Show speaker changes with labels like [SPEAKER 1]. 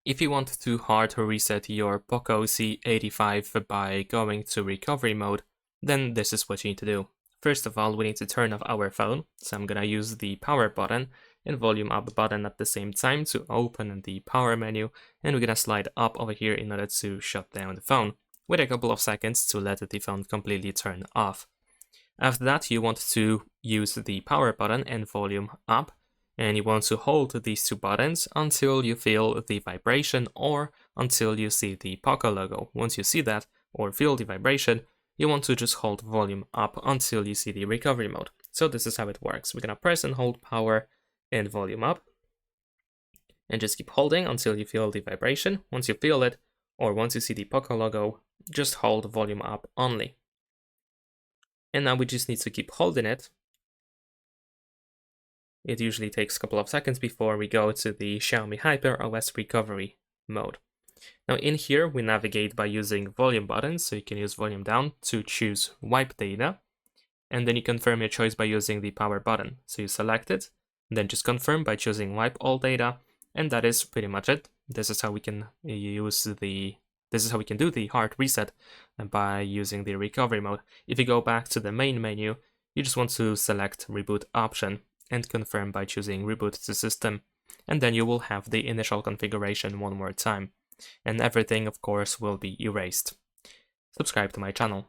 [SPEAKER 1] If you want to hard reset your POCO C85 by going to recovery mode, then this is what you need to do. First of all, we need to turn off our phone, so I'm gonna use the power button and volume up button at the same time to open the power menu, and we're gonna slide up over here in order to shut down the phone. Wait a couple of seconds to let the phone completely turn off. After that, you want to use the power button and volume up, and you want to hold these two buttons until you feel the vibration or until you see the POCO logo. Once you see that or feel the vibration, you want to just hold volume up until you see the recovery mode. So this is how it works. We're gonna press and hold power and volume up, and just keep holding until you feel the vibration. Once you feel it, or once you see the POCO logo, just hold volume up only. And now we just need to keep holding it. It usually takes a couple of seconds before we go to the Xiaomi HyperOS recovery mode. Now in here, we navigate by using volume buttons, so you can use volume down to choose wipe data, and then you confirm your choice by using the power button. So you select it, then just confirm by choosing wipe all data, and that is pretty much it. This is how we can do the hard reset by using the recovery mode. If you go back to the main menu, you just want to select reboot option and confirm by choosing reboot the system, and then you will have the initial configuration one more time, and everything of course will be erased. Subscribe to my channel.